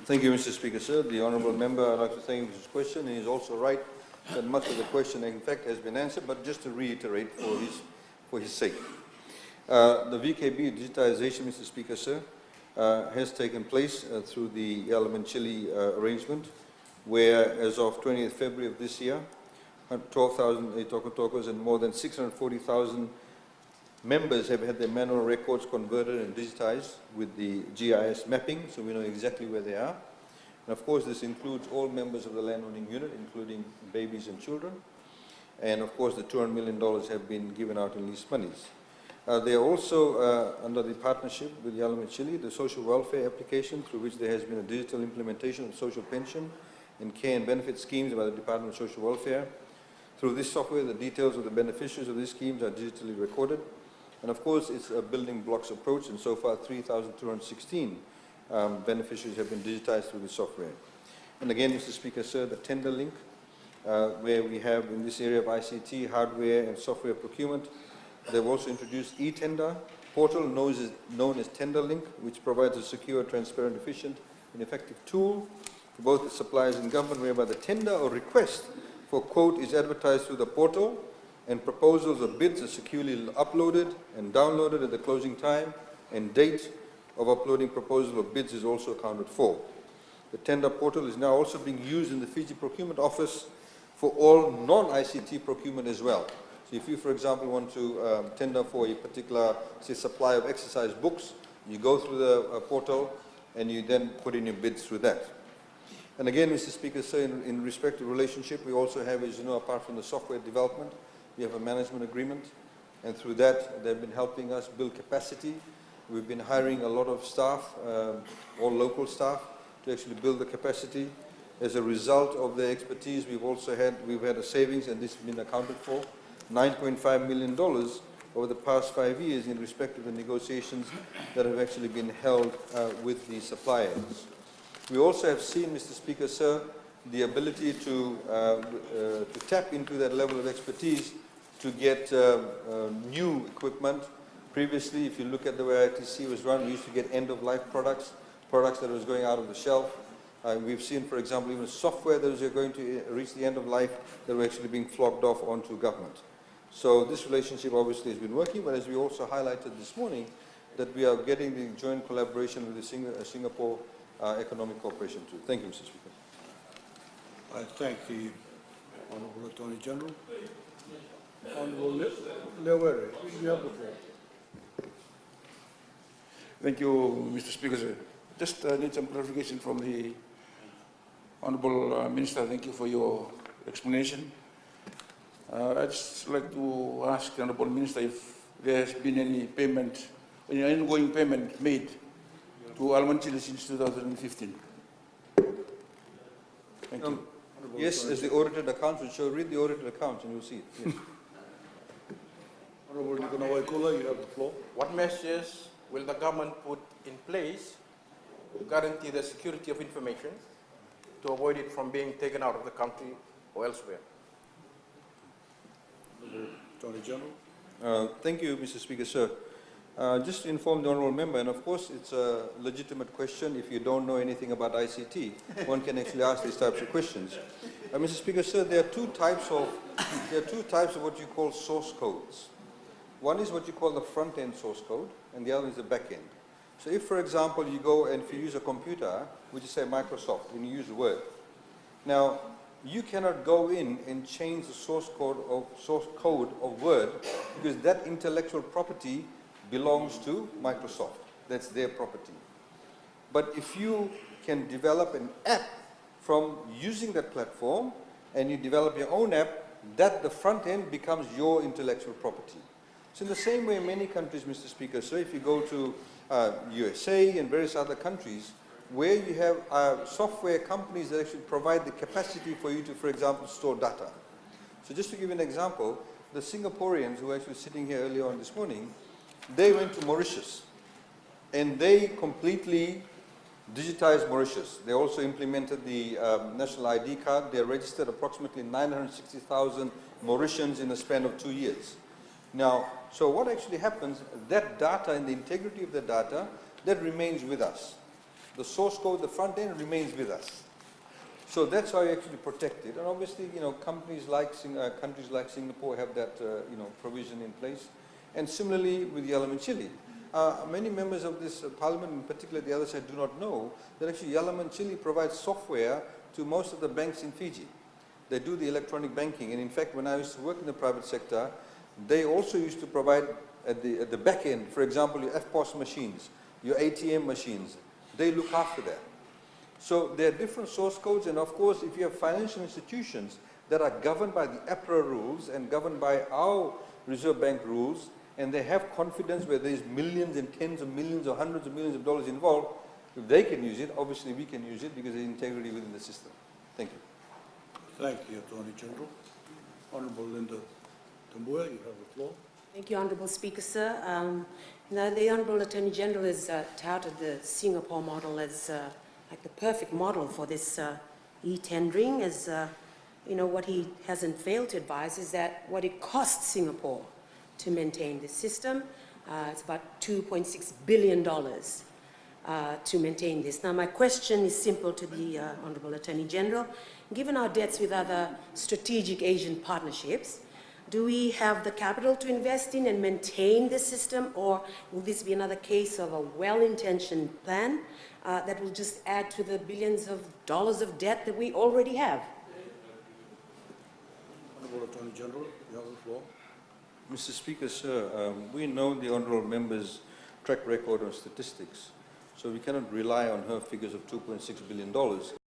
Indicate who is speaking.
Speaker 1: Thank you, Mr. Speaker, sir. The honourable member, I'd like to thank him for his question. He is also right that much of the question, in fact, has been answered, but just to reiterate for his sake. The VKB digitization, Mr. Speaker, sir, has taken place through the Yalamanchili arrangement, where as of 20th February of this year, 12,000 Tokotokos and more than 640,000 members have had their manual records converted and digitized with the GIS mapping, so we know exactly where they are. And of course, this includes all members of the landowning unit, including babies and children. And of course, the $200 million have been given out in lease monies. They are also, under the partnership with Yalamanchili, the social welfare application through which there has been a digital implementation of social pension and care and benefit schemes by the Department of Social Welfare. Through this software, the details of the beneficiaries of these schemes are digitally recorded. And of course, it's a building blocks approach, and so far 3,216 beneficiaries have been digitized through the software. And again, Mr. Speaker, sir, the tender link, where we have in this area of ICT, hardware and software procurement, they've also introduced e-tender portal known as Tender Link, which provides a secure, transparent, efficient, and effective tool for both the suppliers and government, whereby the tender or request for quote is advertised through the portal, and proposals or bids are securely uploaded and downloaded at the closing time, and date of uploading proposal or bids is also accounted for. The tender portal is now also being used in the Fiji Procurement Office for all non-ICT procurement as well. So if you, for example, want to tender for a particular, say, supply of exercise books, you go through the portal and you then put in your bids through that. And again, Mr. Speaker, sir, in respect to relationship, we also have, as you know, apart from the software development, we have a management agreement, and through that, they've been helping us build capacity. We've been hiring a lot of staff, all local staff, to actually build the capacity. As a result of their expertise, we've had a savings, and this has been accounted for, $9.5 million over the past 5 years in respect to the negotiations that have actually been held with the suppliers. We also have seen, Mr. Speaker, sir, the ability to tap into that level of expertise to get new equipment. Previously, if you look at the way ITC was run, we used to get end-of-life products that was going out of the shelf. We've seen, for example, even software that was going to reach the end of life that were actually being flogged off onto government. So this relationship obviously has been working, but as we also highlighted this morning, that we are getting the joint collaboration with the Singapore Economic Cooperation too. Thank you, Mr. Speaker.
Speaker 2: I thank the Honourable Attorney General. Honourable Lewere, you have the floor.
Speaker 3: Thank you, Mr. Speaker, sir. Just need some clarification from the Honourable Minister. Thank you for your explanation. I'd just like to ask the Honourable Minister if there has been any payment, any ongoing payment made to Yalamanchili since 2015. Thank you.
Speaker 1: Yes, as the audited accounts will show, read the audited accounts and you'll see it. Yes.
Speaker 2: Honourable Nikona, you have the floor.
Speaker 4: What measures will the government put in place to guarantee the security of information to avoid it from being taken out of the country or elsewhere?
Speaker 2: Attorney General.
Speaker 1: Thank you, Mr. Speaker, sir. Just to inform the honourable member, and of course it's a legitimate question. If you don't know anything about ICT, one can actually ask these types of questions. Mr. Speaker, sir, there are two types of what you call source codes. One is what you call the front-end source code, and the other is the back-end. So if, for example, you go and if you use a computer, which is say Microsoft, and you use Word, now you cannot go in and change the source code of Word because that intellectual property belongs to Microsoft. That's their property. But if you can develop an app from using that platform and you develop your own app, that the front end becomes your intellectual property. So in the same way in many countries, Mr. Speaker, so if you go to USA and various other countries where you have software companies that actually provide the capacity for you to, for example, store data. So just to give you an example, the Singaporeans who were actually sitting here earlier on this morning, they went to Mauritius and they completely digitized Mauritius. They also implemented the national ID card. They registered approximately 960,000 Mauritians in the span of 2 years. Now, so what actually happens, that data and the integrity of the data, that remains with us. the source code, the front end remains with us. So that's how you actually protect it. And obviously, countries like Singapore have that, provision in place. And similarly with Yalamanchili. Many members of this parliament, in particular the other side, do not know that actually Yalamanchili provides software to most of the banks in Fiji. They do the electronic banking. And in fact, when I used to work in the private sector, they also used to provide at the back end, for example, your FPOS machines, your ATM machines. They look after that. So there are different source codes, and of course, if you have financial institutions that are governed by the APRA rules and governed by our Reserve Bank rules, and they have confidence where there's millions and tens of millions or hundreds of millions of dollars involved, if they can use it, obviously we can use it because there's integrity within the system. Thank you.
Speaker 2: Thank you, Attorney General. Honourable Linda Tambua, you have the floor.
Speaker 5: Thank you, Honourable Speaker, sir. The Honourable Attorney General has touted the Singapore model as like the perfect model for this e-tendering. As what he hasn't failed to advise is that what it costs Singapore to maintain this system, it's about $2.6 billion to maintain this. Now, my question is simple to the Honourable Attorney General. Given our debts with other strategic Asian partnerships, do we have the capital to invest in and maintain this system, or will this be another case of a well-intentioned plan that will just add to the billions of dollars of debt that we already have?
Speaker 2: Honourable Attorney General, you have the floor.
Speaker 1: Mr. Speaker, sir, we know the Honourable Member's track record on statistics, so we cannot rely on her figures of $2.6 billion.